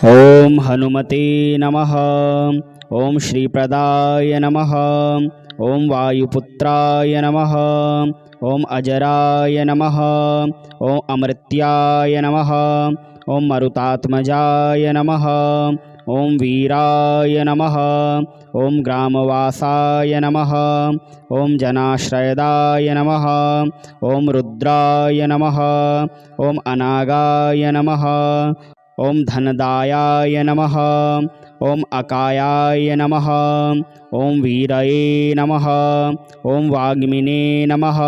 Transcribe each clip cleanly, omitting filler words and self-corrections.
ओम हनुमते नमः। ओम श्रीप्रदाय नमः। ओम वायुपुत्राय नमः। ओम अजराय नमः। ओम अमृत्याय नमः। ओम मरुतात्मजाय नमः। ओम वीराय नमः। ओम ग्रामवासाय नमः। ओम जनाश्रयदाय नमः। ओम रुद्राय नमः। ओम अनागाय नमः। ओम धनदायाय नमः। ओम अकायाय नमः। ओम वीरये नमः। ओम वाग्मिने नमः।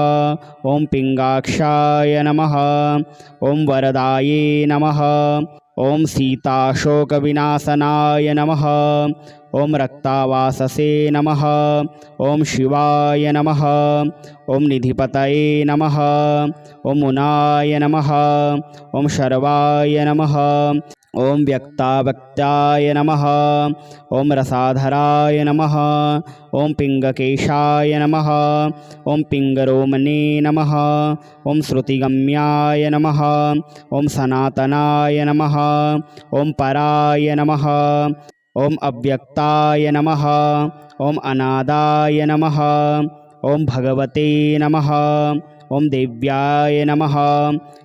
ओम पिंगाक्षाय नमः। ओम वरदाये नमः। ओम सीताशोकविनाशनाय नमः। ओम रक्तावाससे नमः। ओम शिवाय नमः। ओम निधिपतये नमः। ओम मुनाय नमः। ओम शर्वाय नमः। ओम व्यक्तावक्त्याय नमः। ओम रसाधराय नमः। ओम पिंगकेशाय नमः। ओम पिंगरोमणे नमः। ओम श्रुतिगम्याय नमः। ओम सनातनाय नमः। ओम पराय नमः। ओम अव्यक्ताय नमः। ओम अनादाय नमः। ओम भगवते नमः। ओम देव्याय नमः।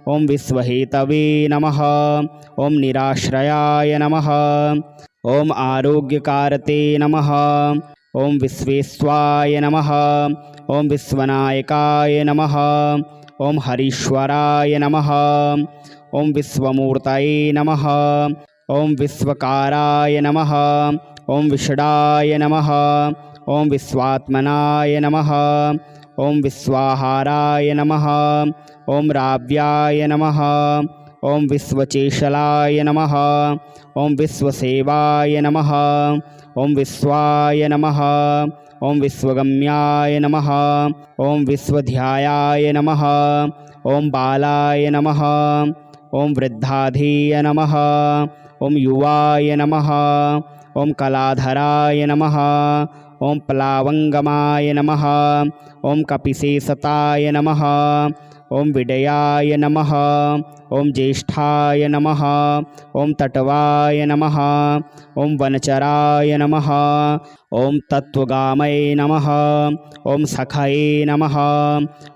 ओम विश्वहेतवे नमः। ओम निराश्रयाय नमः। ओम आरोग्यकारते नमः। ओम विश्वेश्वाय नमः। ओम विश्वनायकाय नमः। ओम हरीश्वराय नमः। ओम विश्वमूर्तये नमः। ओम विश्वकाराय नमः। ओम विषडाय नमः। ओम विश्वात्मनाय नमः। ओम विश्वाहाराय नमः। ओम राव्याय नमः। ओम विश्वचेशलाय नमः। ओम विश्वसेवाय नमः। ओम विश्वाय नमः। ओम विश्वगम्याय नमः। ओम विश्वध्यायाय नमः। ओम बालाय नमः। ओम वृद्धाधीय नमः। ओम युवाय नमः। ओम कलाधराय नमः। ओम प्लावंगमाय नमः। ओम कपिशेषताय नमः। ओम विडयाय नमः। ओम ज्येष्ठाय नमः। ओम तटवाय नमः। ओम वनचराय नमः। ओम तत्वगामये नमः। ओम सखये नमः।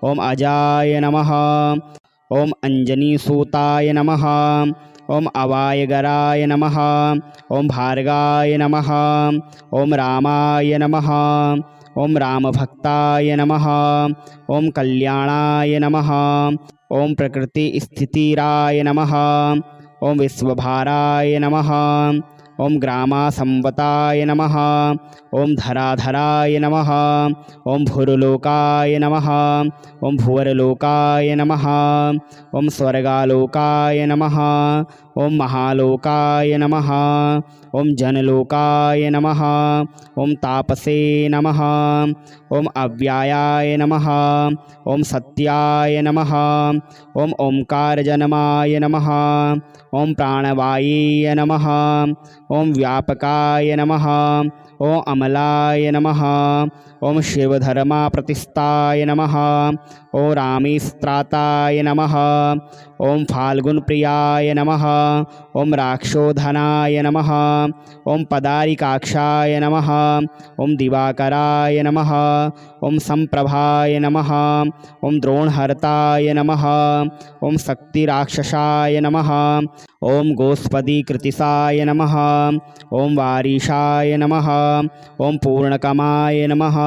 ओम अजाय नमः। ओम अंजनीसूताय नमः। ओम अवायगराय नमः। ओम भार्गाय नमः। ओम रामाय नमः। ओम रामभक्ताय नमः। ओम कल्याणाय नमः। ओम प्रकृतिस्थितिराय नमः। ओम विश्वभाराय नमः। ओम ग्रामासंवताय नमः। ओम धराधराय नमः। ओम भूर्लोकाय नमः। ओम भुवरलोकाय नमः। ओम स्वर्गालोकाय नमः। ओम महालोकाय नमः। ओम जनलोकाय नमः। ओम तापसे नमः। ओम अव्यायाय नमः। ओम सत्याय नमः। ओम ओंकारजनमाय नमः। ओम प्राणवाये नमः। ओम व्यापकाय नमः। ओम अमलाय नमः। ओम शिवधर्माप्रतिष्ठाय नमः। ओम रामेस्त्राताय नमः। ओम फाल्गुनप्रियाय नमः। ओम राक्षोधनाय नमः। ओम पदारिकाक्षाय नमः। ओम दिवाकराय नमः। ओम संप्रभाय नमः। ओम द्रोणहर्ताय नमः। ओम शक्तिराक्षसाय नमः। ओम गोस्पदीकृतिसाय नमः। ओम वारीशाय नमः। ओम पूर्णकमाय नमः।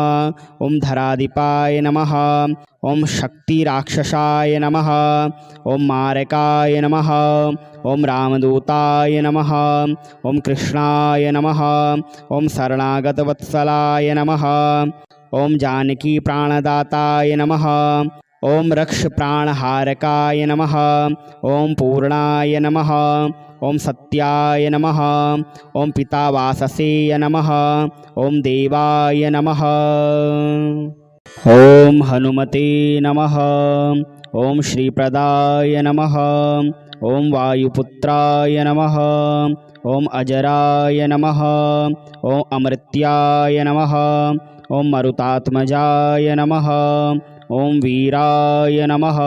ओम धराधिपाय नमः। ओम शक्तिराक्षसाय नमः। ओम मारकाय नमः। ओम रामदूताय नमः। ओम कृष्णाय नमः। ओम शरणागतवत्सलाय नमः। ओम जानकी प्राणदाताय नमः। ओम रक्ष प्राणहारकाय नमः। ओम पूर्णाय नमः। ओम सत्याय नमः। ओम पितावाससे नमः। ओम देवाय नमः। ओम हनुमते नमः। ओम श्रीप्रदाय नमः। ओम वायुपुत्राय नमः। ओम अजराय नमः। ओम अमृत्याय नमः। ओम मरुतात्मजाय नमः। ॐ वीराय नमः।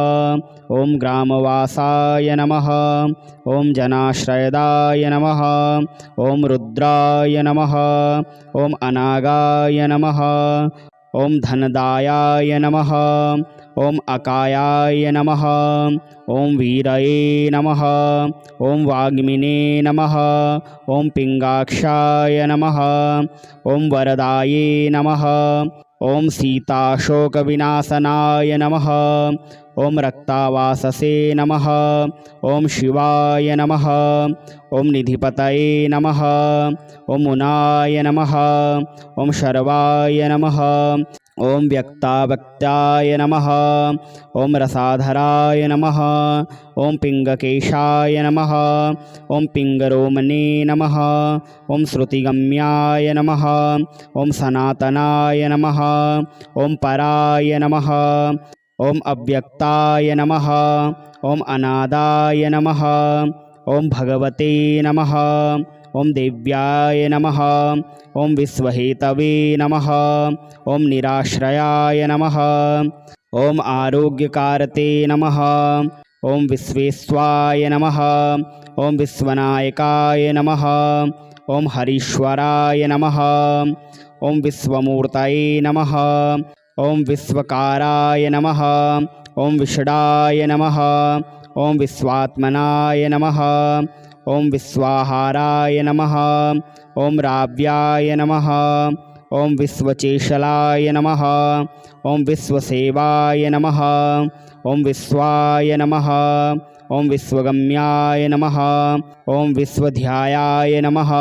ॐ ग्रामवासाय नमः। ॐ जनाश्रयदाय नमः। ॐ रुद्राय नमः। ॐ अनागाय नमः। ॐ धनदायाय नमः। ॐ अकायाय नमः। ॐ वीरये नमः। ॐ वाग्मिने नमः। ॐ पिङ्गाक्षाय नमः। ॐ वरदाये नमः। ॐ सीताशोकविनाशनाय नमः। ॐ रक्तावाससे नमः। ॐ शिवाय नमः। ॐ निधिपतये नमः। ॐ मुनाय नमः। ॐ शर्वाय नमः। ॐ व्यक्तावक्त्याय नमः। ॐ रसाधराय नमः। ॐ पिङ्गकेशाय नमः। ॐ पिङ्गरोमणे नमः। ॐ श्रुतिगम्याय नमः। ॐ सनातनाय नमः। ॐ पराय नमः। ॐ अव्यक्ताय नमः। ॐ अनादाय नमः। ॐ भगवते नमः। ॐ देव्याय नमः। ॐ विश्वहेतवे नमः। ॐ निराश्रयाय नमः। ॐ आरोग्यकारते नमः। ॐ विश्वेश्वाय नमः। ॐ विश्वनायकाय नमः। ॐ हरीश्वराय नमः। ॐ विश्वमूर्तये नमः। ॐ विश्वकाराय नमः। ॐ विषडाय नमः। ॐ विश्वात्मनाय नमः। ॐ विश्वाहाराय नमः। ॐ राव्याय नमः। ॐ विश्वचेशलाय नमः। ॐ विश्वसेवाय नमः। ॐ विश्वाय नमः। ॐ विश्वगम्याय नमः। ॐ विश्वध्यायाय नमः।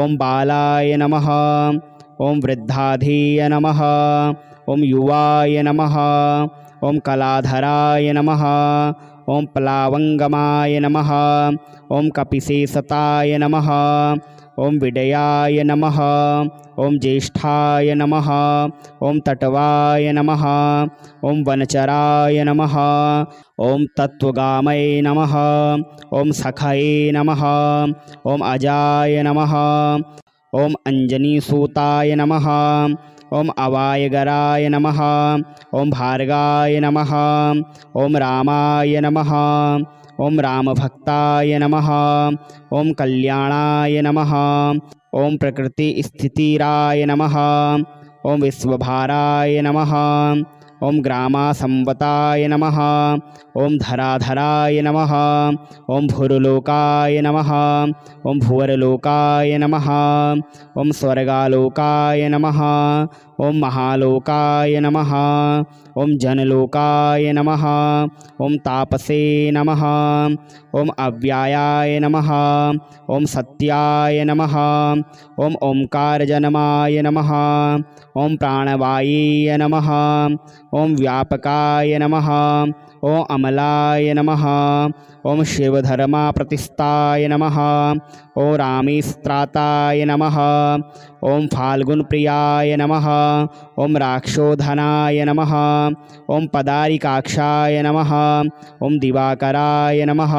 ॐ बालाय नमः। ॐ वृद्धाधीय नमः। ॐ युवाय नमः। ॐ कलाधराय नमः। ॐ प्लावङ्गमाय नमः। ॐ कपिशेषताय नमः। ॐ विडयाय नमः। ॐ ज्येष्ठाय नमः। ॐ तटवाय नमः। ॐ वनचराय नमः। ॐ तत्त्वगामये नमः। ॐ सखये नमः। ॐ अजाय नमः। ॐ अञ्जनीसूताय नमः। ॐ अवायगराय नमः। ॐ भार्गाय नमः। ॐ रामाय नमः। ॐ रामभक्ताय नमः। ॐ कल्याणाय नमः। ॐ प्रकृतिस्थितिराय नमः। ॐ विश्वभाराय नमः। ॐ ग्रामासंवताय नमः। ॐ धराधराय नमः। ॐ भूर्लोकाय नमः। ॐ भुवरलोकाय नमः। ॐ स्वर्गालोकाय नमः। ॐ महालोकाय नमः। ॐ जनलोकाय नमः। ॐ तापसे नमः। ॐ अव्यायाय नमः। ॐ सत्याय नमः। ॐ ओंकारजनमाय नमः। ॐ प्राणवाये नमः। ॐ व्यापकाय नमः। ॐ अमलाय नमः। ॐ शिवधर्माप्रतिष्ठाय नमः। ॐ रामेस्त्राताय नमः। ॐ फाल्गुनप्रियाय नमः। ॐ राक्षोधनाय नमः। ॐ पदारिकाक्षाय नमः। ॐ दिवाकराय नमः।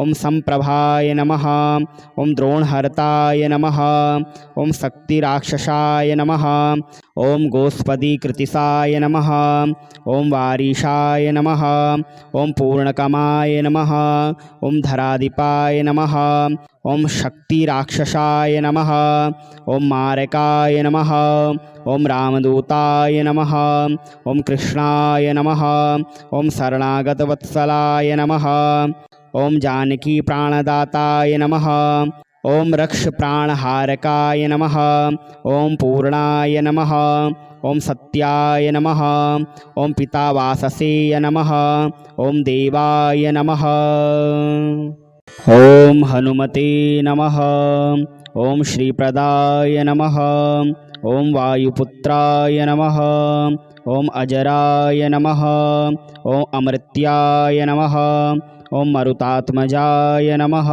ॐ संप्रभाय नमः। ॐ द्रोणहर्ताय नमः। ॐ शक्तिराक्षसाय नमः। ॐ गोस्पदीकृतिसाय नमः। ॐ वारीशाय नमः। ॐ पूर्णकमाय नमः। ॐ धराधिपाय नमः। ॐ शक्तिराक्षसाय नमः। ॐ मारकाय नमः। ॐ रामदूताय नमः। ॐ कृष्णाय नमः। ॐ शरणागतवत्सलाय नमः। ॐ जानकीप्राणदाताय नमः। ॐ रक्षप्राणहारकाय नमः। ॐ पूर्णाय नमः। ॐ सत्याय नमः। ॐ पितावाससेय नमः। ॐ देवाय नमः। ॐ हनुमते नमः। ॐ श्रीप्रदाय नमः। ॐ वायुपुत्राय नमः। ॐ अजराय नमः। ॐ अमृत्याय नमः। ॐ मरुतात्मजाय नमः।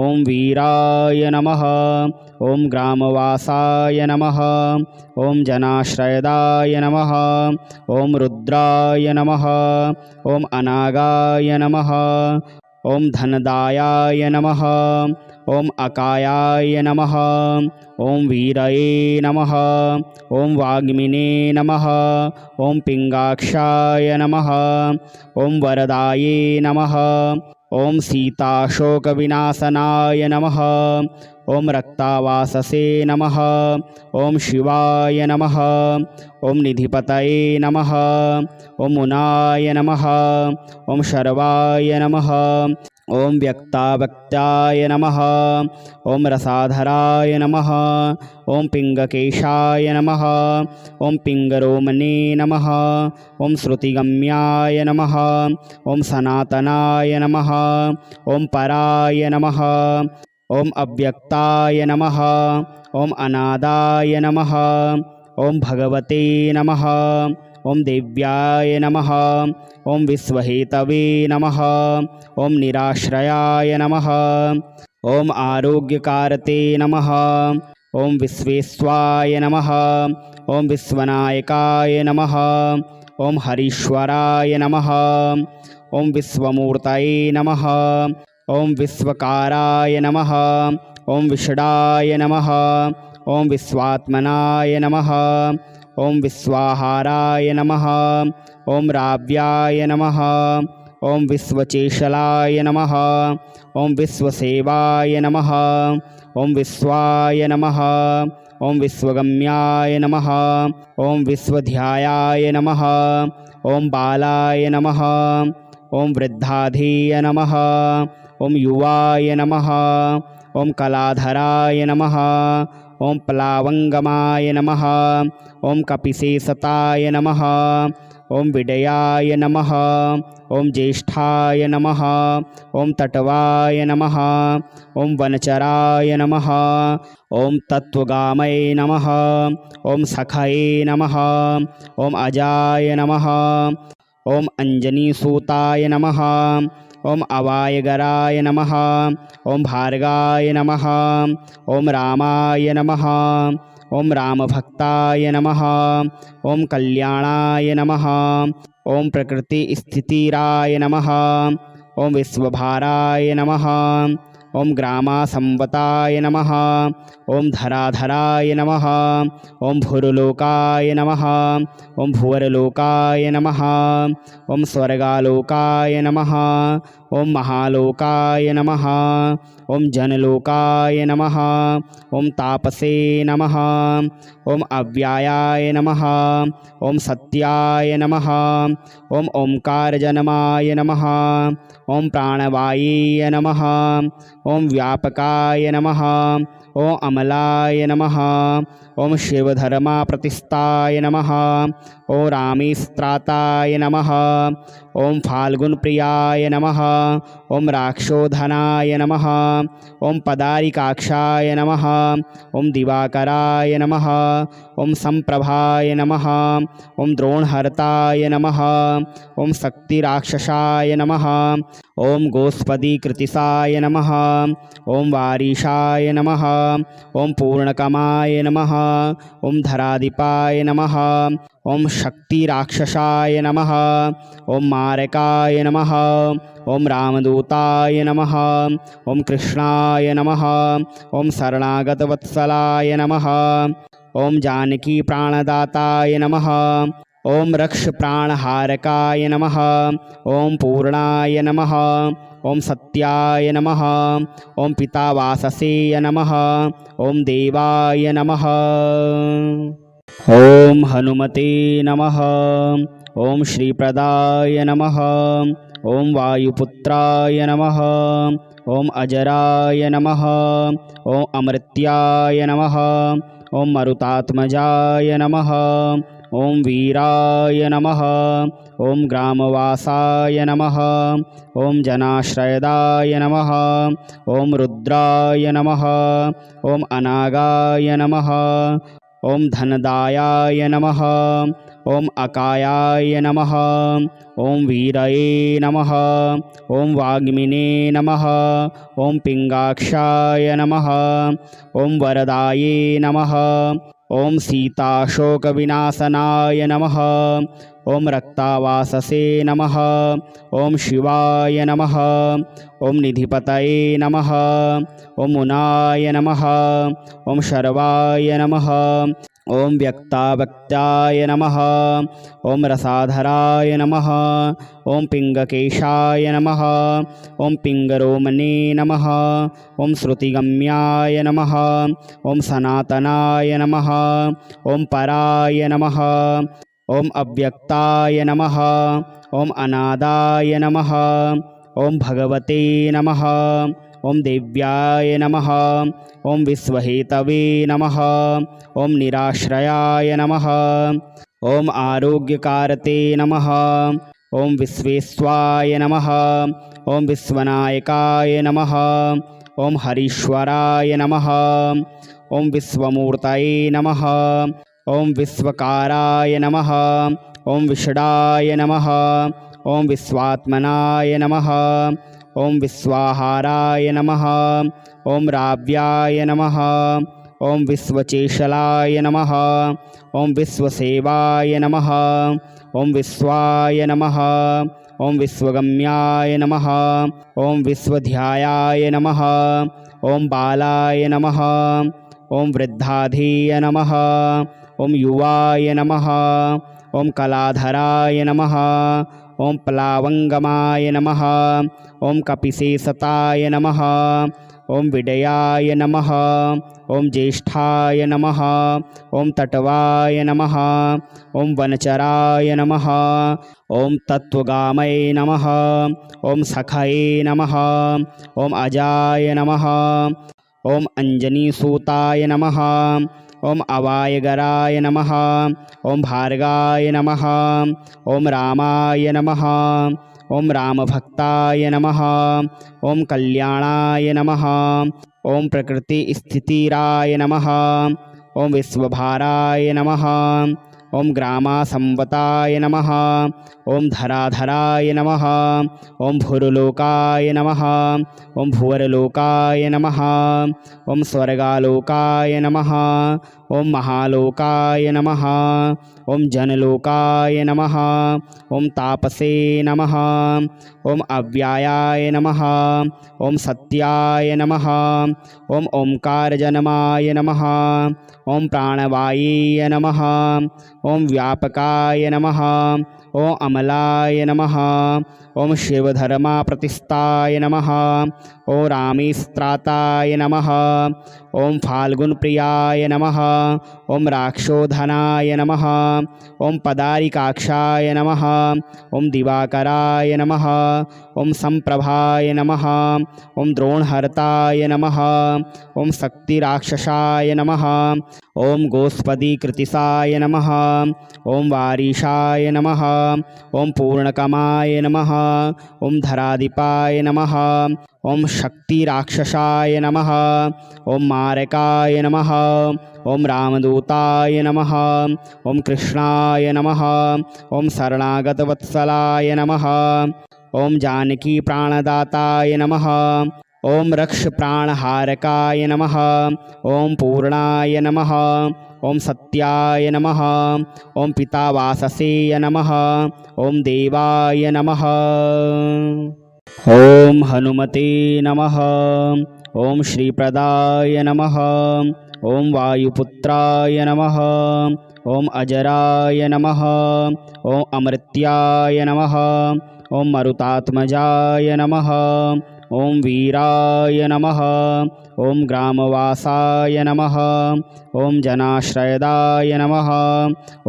ॐ वीराय नमः। ॐ ग्रामवासाय नमः। ॐ जनाश्रयदाय नमः। ॐ रुद्राय नमः। ॐ अनागाय नमः। ॐ धनदायाय नमः। ॐ अकायाय नमः। ॐ वीरये नमः। ॐ वाग्मिने नमः। ॐ पिङ्गाक्षाय नमः। ॐ वरदाये नमः। ॐ सीताशोकविनाशनाय नमः। ॐ रक्तावाससे नमः। ॐ शिवाय नमः। ॐ निधिपतये नमः। ॐ मुनाय नमः। ॐ शर्वाय नमः। ॐ व्यक्ताव्यक्ताय नमः। ॐ रसाधराय नमः। ॐ पिङ्गकेशाय नमः। ॐ पिङ्गरोमणे नमः। ॐ श्रुतिगम्याय नमः। ॐ सनातनाय नमः। ॐ पराय नमः। ॐ अव्यक्ताय नमः। ॐ अनादाय नमः। ॐ भगवते नमः। ॐ देव्याय नमः। ॐ विश्वहेतवे नमः। ॐ निराश्रयाय नमः। ॐ आरोग्यकारते नमः। ॐ विश्वेश्वाय नमः। ॐ विश्वनायकाय नमः। ॐ हरीश्वराय नमः। ॐ विश्वमूर्तये नमः। ॐ विश्वकाराय नमः। ॐ विषडाय नमः। ॐ विश्वात्मनाय नमः। ॐ विश्वाहाराय नमः। ॐ राव्याय नमः। ॐ विश्वचेशलाय नमः। ॐ विश्वसेवाय नमः। ॐ विश्वाय नमः। ॐ विश्वगम्याय नमः। ॐ विश्वध्यायाय नमः। ॐ बालाय नमः। ॐ वृद्धाधीय नमः। ॐ युवाय नमः। ॐ कलाधराय नमः। ॐ प्लावङ्गमाय नमः। ॐ कपिशेषताय नमः। ॐ विडयाय नमः। ॐ ज्येष्ठाय नमः। ॐ तटवाय नमः। ॐ वनचराय नमः। ॐ तत्त्वगामये नमः। ॐ सखये नमः। ॐ अजाय नमः। ॐ अञ्जनीसूताय नमः। ॐ अवायगराय नमः। ॐ भार्गाय नमः। ॐ रामाय नमः। ॐ रामभक्ताय नमः। ॐ कल्याणाय नमः। ॐ प्रकृतिस्थितिराय नमः। ॐ विश्वभाराय नमः। ॐ ग्रामासंवताय नमः। ॐ धराधराय नमः। ॐ भूर्लोकाय नमः। ॐ भुवरलोकाय नमः। ॐ स्वर्गालोकाय नमः। ॐ महालोकाय नमः। ॐ जनलोकाय नमः। ॐ तापसे नमः। ॐ अव्यायाय नमः। ॐ सत्याय नमः। ॐ ओंकारजनमाय नमः। ॐ प्राणवाये नमः। ॐ व्यापकाय नमः। ॐ अमलाय नमः। ॐ शिवधर्मप्रतिष्ठाय नमः। ॐ रामेस्त्राताय नमः। ॐ फाल्गुनप्रियाय नमः। ॐ राक्षोधनाय नमः। ॐ पदारिकाक्षाय नमः। ॐ दिवाकराय नमः। ॐ संप्रभाय नमः। ॐ द्रोणहर्ताय नमः। ॐ शक्तिराक्षसाय नमः। ॐ गोस्पदीकृतिसाय नमः। ॐ वारीशाय नमः। ॐ पूर्णकमाय नमः। ॐ धराधिपाय नमः। ॐ शक्तिराक्षसाय नमः। ॐ मारकाय नमः। ॐ रामदूताय नमः। ॐ कृष्णाय नमः। ॐ शरणागतवत्सलाय नमः। ॐ जानकीप्राणदाताय नमः। ॐ रक्षप्राणहारकाय नमः। ॐ पूर्णाय नमः। ॐ सत्याय नमः। ॐ पितावाससेय नमः। ॐ देवाय नमः। ॐ हनुमते नमः। ॐ श्रीप्रदाय नमः। ॐ वायुपुत्राय नमः। ॐ अजराय नमः। ॐ अमृत्याय नमः। ॐ मरुतात्मजाय नमः। ॐ वीराय नमः। ॐ ग्रामवासाय नमः। ॐ जनाश्रयदाय नमः। ॐ रुद्राय नमः। ॐ अनागाय नमः। ॐ धनदायाय नमः। ॐ अकायाय नमः। ॐ वीरये नमः। ॐ वाग्मिने नमः। ॐ पिङ्गाक्षाय नमः। ॐ वरदाये नमः। ॐ सीताशोकविनाशनाय नमः। ॐ रक्तावाससे नमः। ॐ शिवाय नमः। ॐ निधिपतये नमः। ॐ मुनाय नमः। ॐ शर्वाय नमः। ॐ व्यक्ताव्यक्ताय नमः। ॐ रसाधराय नमः। ॐ पिङ्गकेशाय नमः। ॐ पिङ्गरोमणे नमः। ॐ श्रुतिगम्याय नमः। ॐ सनातनाय नमः। ॐ पराय नमः। ॐ अव्यक्ताय नमः। ॐ अनादाय नमः। ॐ भगवते नमः। ॐ देव्याय नमः। ॐ विश्वहेतवे नमः। ॐ निराश्रयाय नमः। ॐ आरोग्यकारते नमः। ॐ विश्वेश्वाय नमः। ॐ विश्वनायकाय नमः। ॐ हरीश्वराय नमः। ॐ विश्वमूर्तये नमः। ॐ विश्वकाराय नमः। ॐ विषडाय नमः। ॐ विश्वात्मनाय नमः। ॐ विश्वाहाराय नमः। ॐ राव्याय नमः। ॐ विश्वचेशलाय नमः। ॐ विश्वसेवाय नमः। ॐ विश्वाय नमः। ॐ विश्वगम्याय नमः। ॐ विश्वध्यायाय नमः। ॐ बालाय नमः। ॐ वृद्धाधीय नमः। ॐ युवाय नमः। ॐ कलाधराय नमः। ॐ प्लावङ्गमाय नमः। ॐ कपिशेषताय नमः। ॐ विडयाय नमः। ॐ ज्येष्ठाय नमः। ॐ तटवाय नमः। ॐ वनचराय नमः। ॐ तत्त्वगामये नमः। ॐ सखये नमः। ॐ अजाय नमः। ॐ अञ्जनीसूताय नमः। ॐ अवायगराय नमः। ॐ भार्गाय नमः। ॐ रामाय नमः। ॐ रामभक्ताय नमः। ॐ कल्याणाय नमः। ॐ प्रकृतिस्थितिराय नमः। ॐ विश्वभाराय नमः। ॐ ग्रामासंवताय नमः। ॐ धराधराय नमः। ॐ भूर्लोकाय नमः। ॐ भुवरलोकाय नमः। ॐ स्वर्गालोकाय नमः। ॐ महालोकाय नमः। ॐ जनलोकाय नमः। ॐ तापसे नमः। ॐ अव्यायाय नमः। ॐ सत्याय नमः। ॐ ओंकारजनमाय नमः। ॐ प्राणवायीय नमः। ॐ व्यापकाय नमः। ॐ अमलाय नमः। ॐ शिवधर्मप्रतिष्ठाय नमः। ॐ रामेस्त्राताय नमः। ॐ फाल्गुनप्रियाय नमः। ॐ राक्षोधनाय नमः। ॐ पदारिकाक्षाय नमः। ॐ दिवाकराय नमः। ॐ संप्रभाय नमः। ॐ द्रोणहर्ताय नमः। ॐ शक्तिराक्षसाय नमः। ॐ गोस्पदीकृतिसाय नमः। ॐ वारीशाय नमः। ॐ पूर्णकमाय नमः। ॐ धराधिपाय नमः। ॐ शक्तिराक्षसाय नमः। ॐ मारकाय नमः। ॐ रामदूताय नमः। ॐ कृष्णाय नमः। ॐ शरणागतवत्सलाय नमः। ॐ जानकीप्राणदाताय नमः। ॐ रक्षप्राणहारकाय नमः। ॐ पूर्णाय नमः। ॐ सत्याय नमः। ॐ पितावाससेय नमः। ॐ देवाय नमः। ॐ हनुमते नमः। ॐ श्रीप्रदाय नमः। ॐ वायुपुत्राय नमः। ॐ अजराय नमः। ॐ अमृत्याय नमः। ॐ मरुतात्मजाय नमः। ॐ वीराय नमः। ॐ ग्रामवासाय नमः। ॐ जनाश्रयदाय नमः।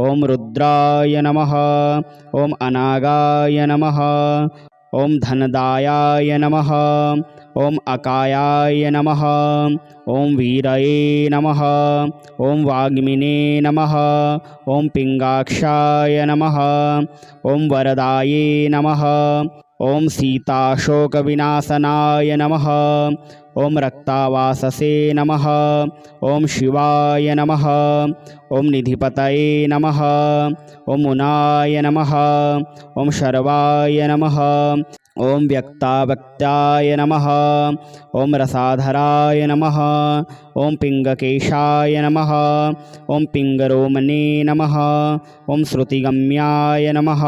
ॐ रुद्राय नमः। ॐ अनागाय नमः। ॐ धनदायाय नमः। ॐ अकायाय नमः। ॐ वीरये नमः। ॐ वाग्मिने नमः। ॐ पिङ्गाक्षाय नमः। ॐ वरदाये नमः। ॐ सीताशोकविनाशनाय नमः। ॐ रक्तावाससे नमः। ॐ शिवाय नमः। ॐ निधिपतये नमः। ॐ मुनाय नमः। ॐ शर्वाय नमः। ॐ व्यक्तावक्त्याय नमः। ॐ रसाधराय नमः। ॐ पिङ्गकेशाय नमः। ॐ पिङ्गरोमणे नमः। ॐ श्रुतिगम्याय नमः।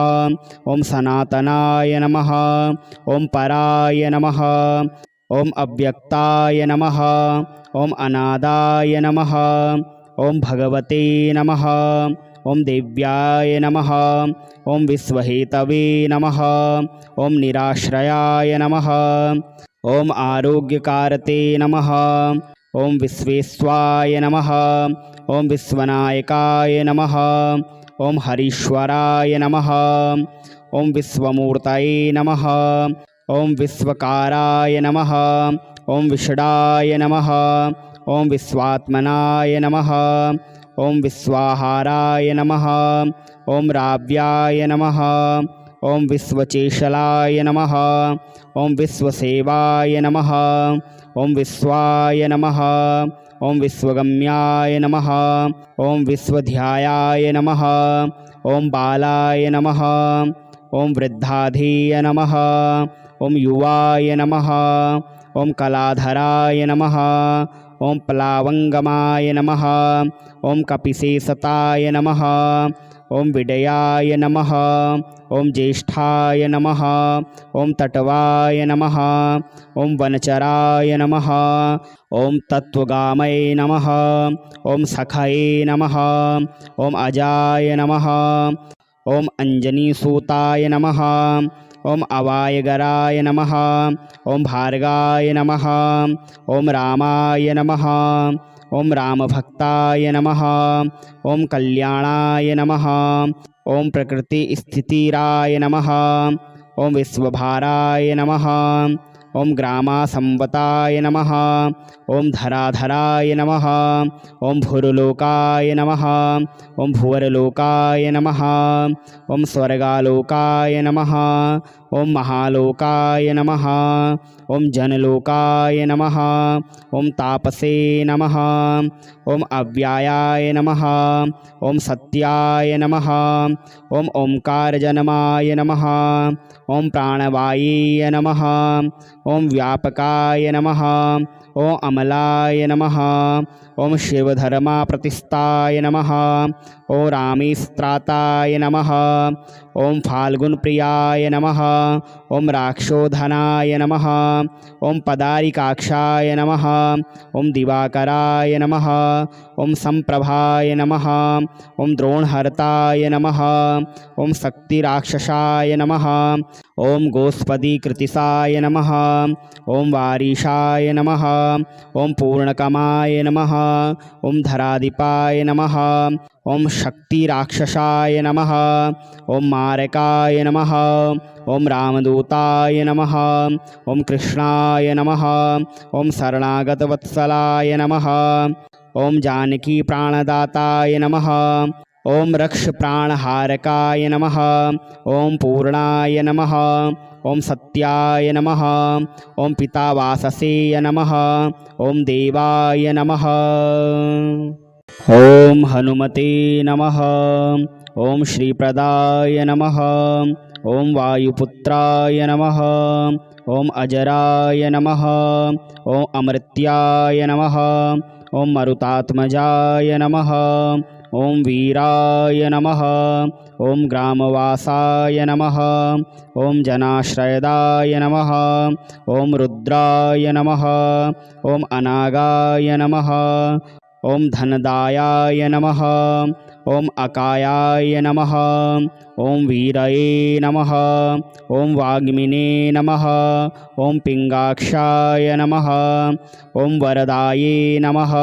ॐ सनातनाय नमः। ॐ पराय नमः। ॐ अव्यक्ताय नमः। ॐ अनादाय नमः। ॐ भगवते नमः। ॐ देव्याय नमः। ॐ विश्वहेतवे नमः। ॐ निराश्रयाय नमः। ॐ आरोग्यकारते नमः। ॐ विश्वेश्वाय नमः। ॐ विश्वनायकाय नमः। ॐ हरीश्वराय नमः। ॐ विश्वमूर्तये नमः। ॐ विश्वकाराय नमः। ॐ विषडाय नमः। ॐ विश्वात्मनाय नमः। ॐ विश्वाहाराय नमः। ॐ राव्याय नमः। ॐ विश्वचेशलाय नमः। ॐ विश्वसेवाय नमः। ॐ विश्वाय नमः। ॐ विश्वगम्याय नमः। ॐ विश्वध्यायाय नमः। ॐ बालाय नमः। ॐ वृद्धाधीय नमः। ॐ युवाय नमः। ॐ कलाधराय नमः। ॐ प्लावङ्गमाय नमः। ॐ कपिशेषताय नमः। ॐ विडयाय नमः। ॐ ज्येष्ठाय नमः। ॐ तटवाय नमः। ॐ वनचराय नमः। ॐ तत्त्वगामये नमः। ॐ सखये नमः। ॐ अजाय नमः। ॐ अञ्जनीसूताय नमः। ॐ अवायगराय नमः। ॐ भार्गाय नमः। ॐ रामाय नमः। ॐ रामभक्ताय नमः। ॐ कल्याणाय नमः। ॐ प्रकृतिस्थितिराय नमः। ॐ विश्वभाराय नमः। ॐ ग्रामासंवताय नमः। ॐ धराधराय नमः। ॐ भूर्लोकाय नमः। ॐ भुवरलोकाय नमः। ॐ स्वर्गालोकाय नमः। ॐ महालोकाय नमः। ॐ जनलोकाय नमः। ॐ तापसे नमः। ॐ अव्यायाय नमः। ॐ सत्याय नमः। ॐ ओंकारजनमाय नमः। ॐ प्राणवाये नमः। ॐ व्यापकाय नमः। ॐ अमलाय नमः। ॐ शिवधर्माप्रतिष्ठाय नमः। ॐ रामेस्त्राताय नमः। ॐ फाल्गुनप्रियाय नमः। ॐ राक्षोधनाय नमः। ॐ पदारिकाक्षाय नमः। ॐ दिवाकराय नमः। ॐ संप्रभाय नमः। ॐ द्रोणहर्ताय नमः। ॐ शक्तिराक्षसाय नमः। ॐ गोस्पदीकृतिसाय नमः। ॐ वारीशाय नमः। ॐ पूर्णकमाय नमः। ॐ धराधिपाय नमः। ॐ शक्तिराक्षसाय नमः। ॐ मारकाय नमः। ॐ रामदूताय नमः। ॐ कृष्णाय नमः। ॐ शरणागतवत्सलाय नमः। ॐ जानकीप्राणदाताय नमः। ॐ रक्षप्राणहारकाय नमः। ॐ पूर्णाय नमः। ॐ सत्याय नमः। ॐ पितावाससेय नमः। ॐ देवाय नमः। ॐ हनुमते नमः। ॐ श्रीप्रदाय नमः। ॐ वायुपुत्राय नमः। ॐ अजराय नमः। ॐ अमृत्याय नमः। ॐ मरुतात्मजाय नमः। ॐ वीराय नमः। ॐ ग्रामवासाय नमः। ॐ जनाश्रयदाय नमः। ॐ रुद्राय नमः। ॐ अनागाय नमः। ॐ धनदायाय नमः। ॐ अकायाय नमः। ॐ वीरये नमः। ॐ वाग्मिने नमः। ॐ पिङ्गाक्षाय नमः। ॐ वरदाये नमः।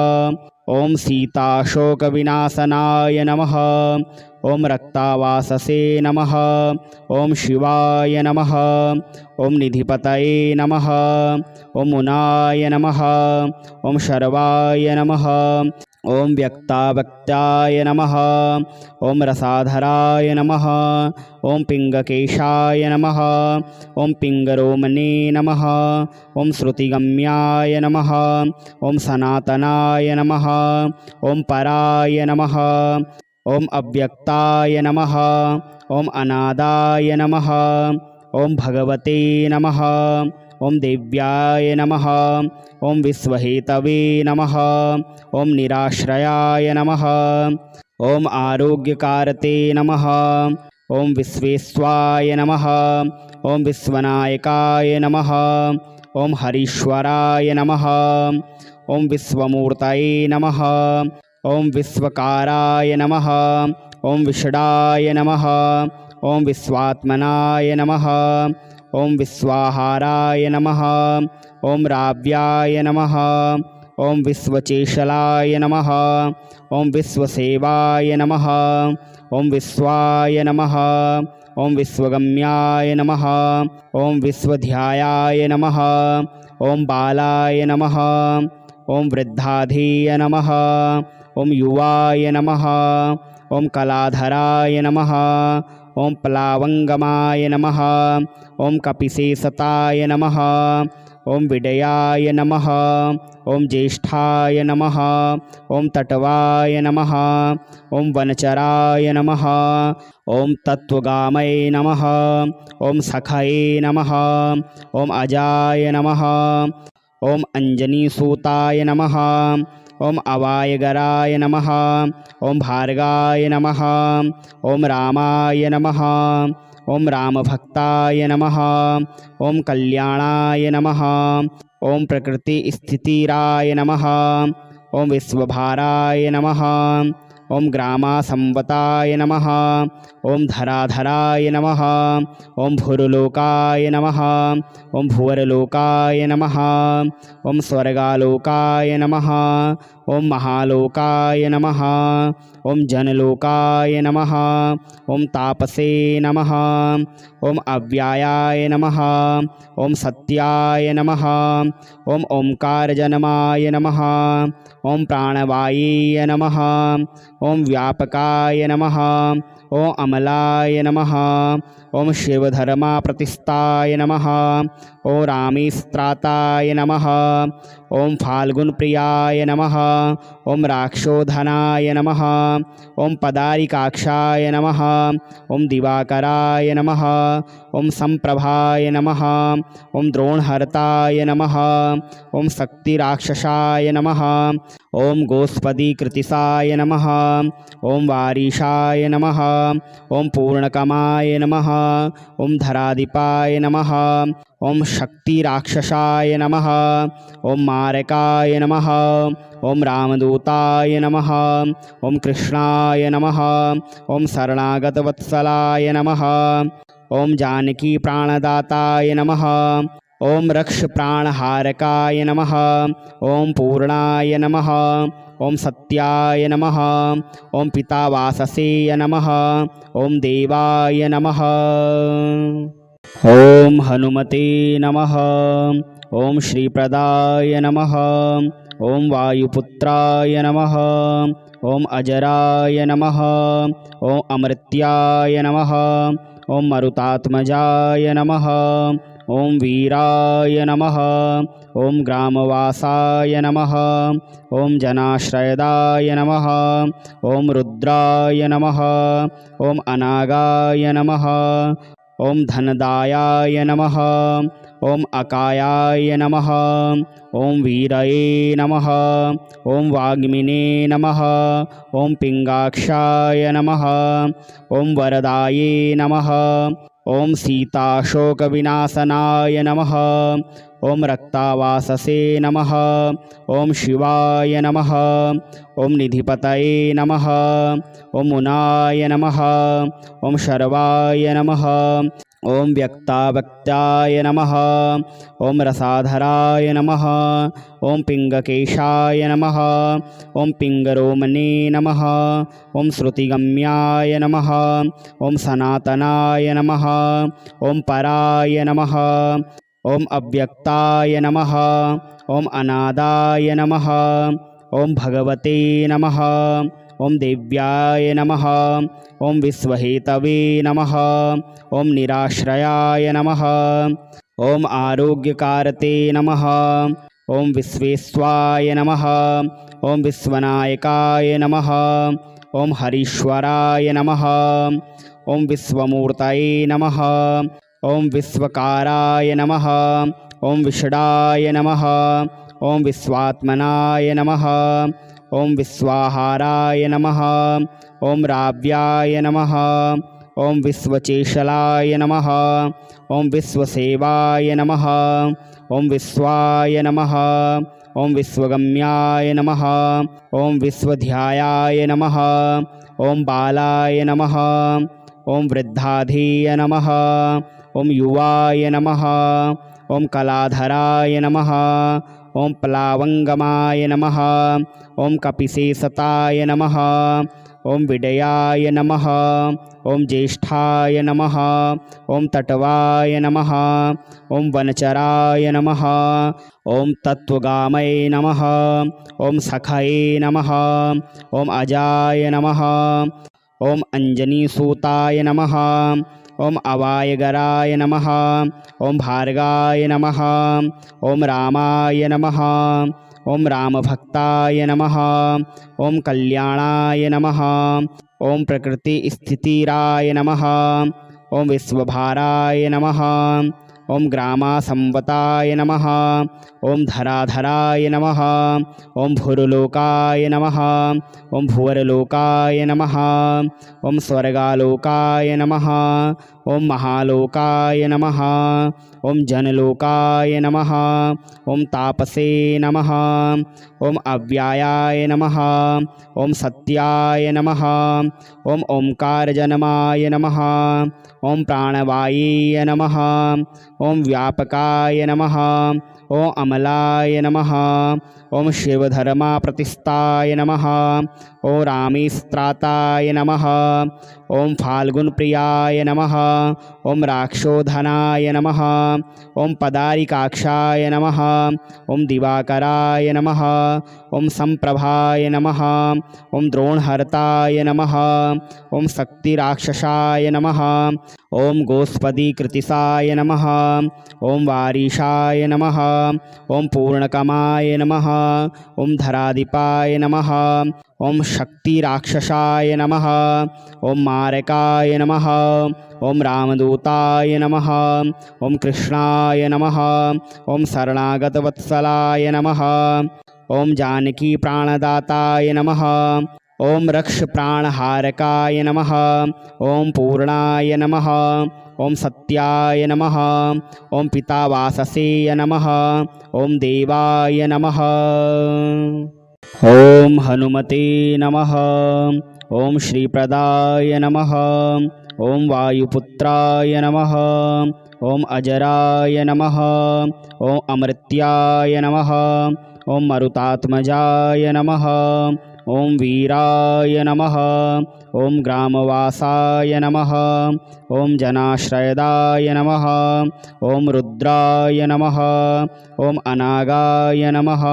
ॐ सीताशोकविनाशनाय नमः। ॐ रक्तावाससे नमः। ॐ शिवाय नमः। ॐ निधिपतये नमः। ॐ मुनाय नमः। ॐ शर्वाय नमः। ॐ व्यक्तावक्त्याय नमः। ॐ रसाधराय नमः। ॐ पिङ्गकेशाय नमः। ॐ पिङ्गरोमणे नमः। ॐ श्रुतिगम्याय नमः। ॐ सनातनाय नमः। ॐ पराय नमः। ॐ अव्यक्ताय नमः। ॐ अनादाय नमः। ओम भगवते नमः। ओम देव्याय नमः। ओम विश्वहेतवे नमः। ओम निराश्रयाय नमः। ओम आरोग्यकारते नमः। ओम विश्वेश्वाय नमः। ओम विश्वनायकाय नमः। ओम हरीश्वराय नमः। ओम विश्वमूर्तये नमः। ओम विश्वकाराय नमः। ओम विषडाय नमः। ओम विश्वात्मनाय नमः। ओम विश्वाहाराय नमः। ओम राव्याय नमः। ओम विश्वचेशलाय नमः। ओम विश्वसेवाय नमः। ओम विश्वाय नमः। ओम विश्वगम्याय नमः। ओम विश्वध्यायाय नमः। ओम बालाय नमः। ओम वृद्धाधीय नमः। ओम युवाय नमः। ओम कलाधराय नमः। ओम प्लावंगमाय नमः। ओम कपिशेषताय नमः। ओम विडयाय नमः। ओम ज्येष्ठाय नमः। ओम तटवाय नमः। ओम वनचराय नमः। ओम तत्वगामये नमः। ओम सखये नमः। ओम अजाय नमः। ओम अंजनीसूताय नमः। ओम अवायगराय नमः। ओम भार्गाय नमः। ओम रामाय नमः। ओम रामभक्ताय नमः। ओम कल्याणाय नमः। ओम प्रकृतिस्थितिराय नमः। ओम विश्वभाराय नमः। ओम ग्रामासंवताय नमः। ओम धराधराय नमः। ओम भूर्लोकाय नमः। ओम भुवरलोकाय नमः। ओम स्वर्गालोकाय नमः। ओम महालोकाय नमः। ओम जनलोकाय नमः। ओम तापसे नमः। ओम अव्यायाय नमः। ओम सत्याय नमः। ओम ओंकारजनमाय नमः। ओम प्राणवाये नमः। ओम व्यापकाय नमः। ओम अमलाय नमः। ओम शिवधर्मा प्रतिष्ठाय नमः। ओम रामेस्त्राताय नमः। ओम फाल्गुनप्रियाय नमः। ओम राक्षोधनाय नमः। ओम पदारिकाक्षाय नमः। ओम दिवाकराय नमः। ओम संप्रभाय नमः। ओम द्रोणहर्ताय नमः। ओम शक्तिराक्षसाय नमः। ओम गोस्पदीकृतिसाय नमः। ओम वारीशाय नमः। ओम पूर्णकमाय नमः। ओम धराधिपाय नमः। ओम शक्तिराक्षसाय नमः। ओम मारकाय नमः। ओम रामदूताय नमः। ओम कृष्णाय नमः। ओम शरणागतवत्सलाय नमः। ओम जानकी प्राणदाताय नमः। ओम रक्ष प्राणहारकाय नमः। ओम पूर्णाय नमः। ओम सत्याय नमः। ओम पितावाससेय नमः। ओम देवाय नमः। ओम हनुमते नमः। ओम श्रीप्रदाय नमः। ओम वायुपुत्राय नमः। ओम अजराय नमः। ओम अमृत्याय नमः। ओम मरुतात्मजाय नमः। ओम वीराय नमः। ओम ग्रामवासाय नमः। ओम जनाश्रयदाय नमः। ओम रुद्राय नमः। ओम अनागाय नमः। ओम धनदायाय नमः। ओम अकायाय नमः। ओम वीरये नमः। ओम वाग्मिने नमः। ओम पिंगाक्षाय नमः। ओम वरदाये नमः। ओम सीताशोकविनाशनाय नमः। ओम रक्तावाससे नमः। ओम शिवाय नमः। ओम निधिपतये नमः। ओम मुनाय नमः। ओम शर्वाय नमः। ओम व्यक्तावक्ताय नमः। ओम रसाधराय नमः। ओम पिंगकेशाय नमः। ओम पिंगरोमणे नमः। ओम श्रुतिगम्याय नमः। ओम सनातनाय नमः। ओम पराय नमः। ओम अव्यक्ताय नमः। ओम अनादाय नमः। ओम भगवते नमः। ओम देव्याय नमः। ओम विश्वहेतवे नमः। ओम निराश्रयाय नमः। ओम आरोग्यकारते नमः। ओम विश्वेश्वाय नमः। ओम विश्वनायकाय नमः। ओम हरीश्वराय नमः। ओम विश्वमूर्तये नमः। ॐ विश्वकाराय नमः। ॐ विषडाय नमः। ॐ विश्वात्मनाय नमः। ॐ विश्वाहाराय नमः। ॐ राव्याय नमः। ॐ विश्वचेशलाय नमः। ॐ विश्वसेवाय नमः। ॐ विश्वाय नमः। ॐ विश्वगम्याय नमः। ॐ विश्वध्यायाय नमः। ॐ बालाय नमः। ॐ वृद्धाधीय नमः। ॐ युवाय नमः। ॐ कलाधराय नमः। ॐ प्लावङ्गमाय नमः। ॐ कपिशेषताय नमः। ॐ विडयाय नमः। ॐ ज्येष्ठाय नमः। ॐ तटवाय नमः। ॐ वनचराय नमः। ॐ तत्त्वगामये नमः। ॐ सखये नमः। ॐ अजाय नमः। ॐ अञ्जनीसूताय नमः। ॐ अवायगराय नमः। ॐ भार्गाय नमः। ॐ रामाय नमः। ॐ रामभक्ताय नमः। ॐ कल्याणाय नमः। ॐ प्रकृतिस्थितिराय नमः। ॐ विश्वभाराय नमः। ॐ ग्रामासंवताय नमः। ॐ धराधराय नमः। ॐ भूर्लोकाय नमः। ॐ भुवरलोकाय नमः। ॐ स्वर्गालोकाय नमः। ॐ महालोकाय नमः। ॐ जनलोकाय नमः। ॐ तापसे नमः। ॐ अव्यायाय नमः। ॐ सत्याय नमः। ॐ ओंकारजनमाय नमः। ॐ प्राणवाये नमः। ॐ व्यापकाय नमः। ॐ अमलाय नमः। ॐ शिवधर्माप्रतिष्ठाय नमः। ॐ रामेस्त्राताय नमः। ॐ फाल्गुनप्रियाय नमः। ॐ राक्षोधनाय नमः। ॐ पदारिकाक्षाय नमः। ॐ दिवाकराय नमः। ॐ संप्रभाय नमः। ॐ द्रोणहर्ताय नमः। ॐ शक्तिराक्षसाय नमः। ॐ गोस्पदीकृतिसाय नमः। ॐ वारीशाय नमः। ॐ पूर्णकमाय नमः। ॐ धराधिपाय नमः। ॐ शक्तिराक्षसाय नमः। ॐ मारकाय नमः। ॐ रामदूताय नमः। ॐ कृष्णाय नमः। ॐ शरणागतवत्सलाय नमः। ॐ जानकीप्राणदाताय नमः। ॐ रक्षप्राणहारकाय नमः। ॐ पूर्णाय नमः। ॐ सत्याय नमः। ॐ पितावाससेय नमः। ॐ देवाय नमः। ॐ हनुमते नमः। ॐ श्रीप्रदाय नमः। ॐ वायुपुत्राय नमः। ॐ अजराय नमः। ॐ अमृत्याय नमः। ॐ मरुतात्मजाय नमः। ॐ वीराय नमः। ॐ ग्रामवासाय नमः। ॐ जनाश्रयदाय नमः। ॐ रुद्राय नमः। ॐ अनागाय नमः।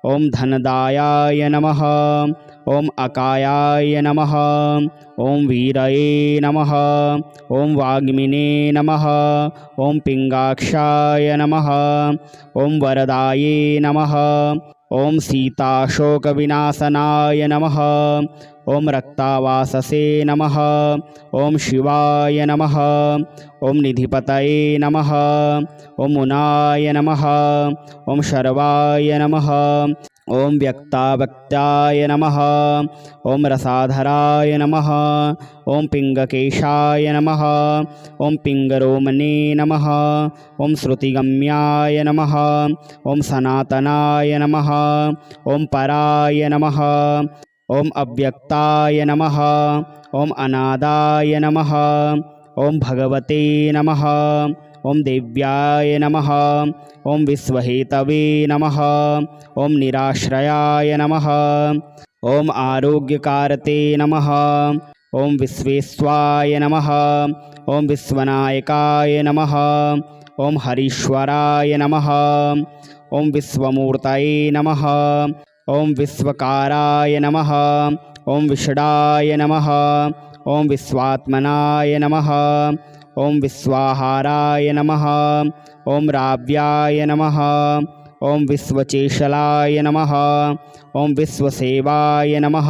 ॐ धनदायाय नमः। ॐ अकायाय नमः। ॐ वीरये नमः। ॐ वाग्मिने नमः। ॐ पिङ्गाक्षाय नमः। ॐ वरदाये नमः। ॐ सीताशोकविनाशनाय नमः। ॐ रक्तावाससे नमः। ॐ शिवाय नमः। ॐ निधिपतये नमः। ॐ मुनाय नमः। ॐ शर्वाय नमः। ॐ व्यक्तावक्त्याय नमः। ॐ रसाधराय नमः। ॐ पिङ्गकेशाय नमः। ॐ पिङ्गरोमणे नमः। ॐ श्रुतिगम्याय नमः। ॐ सनातनाय नमः। ॐ पराय नमः। ॐ अव्यक्ताय नमः। ॐ अनादाय नमः। ॐ भगवते नमः। ॐ देव्याय नमः। ॐ विश्वहेतवे नमः। ॐ निराश्रयाय नमः। ॐ आरोग्यकारते नमः। ॐ विश्वेश्वाय नमः। ॐ विश्वनायकाय नमः। ॐ हरीश्वराय नमः। ॐ विश्वमूर्तये नमः। ॐ विश्वकाराय नमः। ॐ विषडाय नमः। ॐ विश्वात्मनाय नमः। ॐ विश्वाहाराय नमः। ॐ राव्याय नमः। ॐ विश्वचेशलाय नमः। ॐ विश्वसेवाय नमः।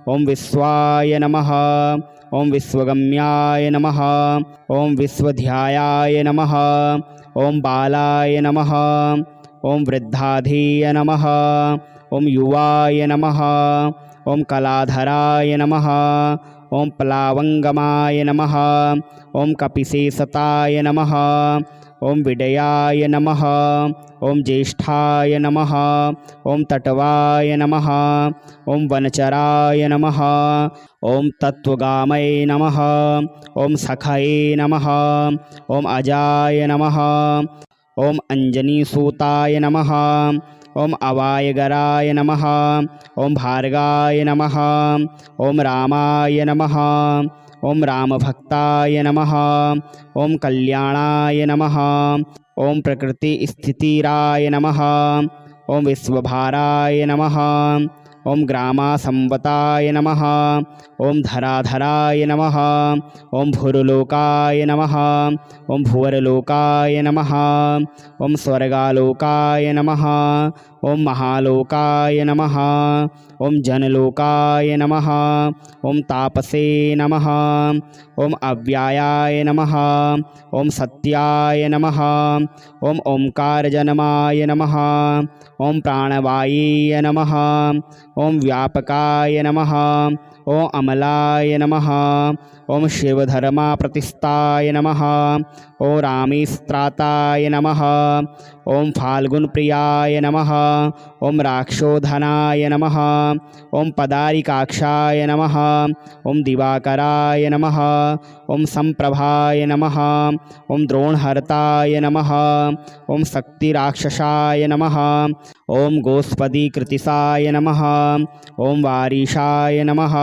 ॐ विश्वाय नमः। ओम विश्वगम्याय नमः। ओम विश्वध्यायाय नमः। ओम बालाय नमः। ओम वृद्धाधीय नमः। ओम युवाय नमः। ओम कलाधराय नमः। ओम प्लावंगमाय नमः। ओम कपिशेषताय नमः। ओम विडयाय नमः। ओम ज्येष्ठाय नमः। ओम तटवाय नमः। ओम वनचराय नमः। ओम तत्वगामये नमः। ओम सखये नमः। ओम अजाय नमः। ओम अंजनीसूताय नमः। ओम अवायगराय नमः। ओम भार्गाय नमः। ओम रामाय नमः। ओम रामभक्ताय नमः। ओम कल्याणाय नमः। ओम प्रकृति स्थितिराय नमः। ओम विश्वभाराय नमः। ओम ग्रामासंवताय नमः। ओम धराधराय नमः। ओम भूर्लोकाय नमः। ओम भुवरलोकाय नमः। ओम स्वर्गालोकाय नमः। ओम महालोकाय नमः। ओम जनलोकाय नमः। ओम तापसे नमः। ओम अव्यायाय नमः। ओम सत्याय नमः। ओम ओंकारजनमाय नमः। ओम प्राणवाये नमः। ओम व्यापकाय नमः। ओम अमलाय नमः। ओम शिवधर्मा प्रतिष्ठाय नमः। ओम रामेस्त्राताय नमः। ओम फाल्गुनप्रियाय नमः। ओम राक्षोधनाय नमः। ओम पदारिकाक्षाय नमः। ओम दिवाकराय नमः। ओम संप्रभाय नमः। ओम द्रोणहर्ताय नमः। ओम शक्तिराक्षसाय नमः। ओम गोस्पदीकृतिसाय नमः। ओम वारीशाय नमः।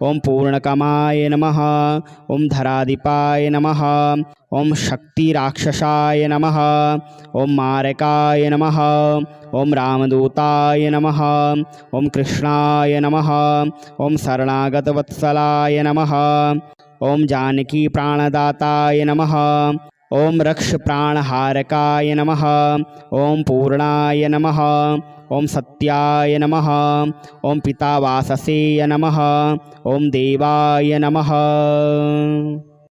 ओम पूर्णकमाय नमः। ओम धराधिपाय नमः। ओम शक्तिराक्षसाय नमः। ओम मारकाय नमः। ओम रामदूताय नमः। ओम कृष्णाय नमः। ओम शरणागतवत्सलाय नमः। ओम जानकी प्राणदाताय नमः। ओम रक्ष प्राणहारकाय नमः। ओम पूर्णाय नमः। ओम सत्याय नमः। ओम पितावाससेय नमः। ओम देवाय नमः।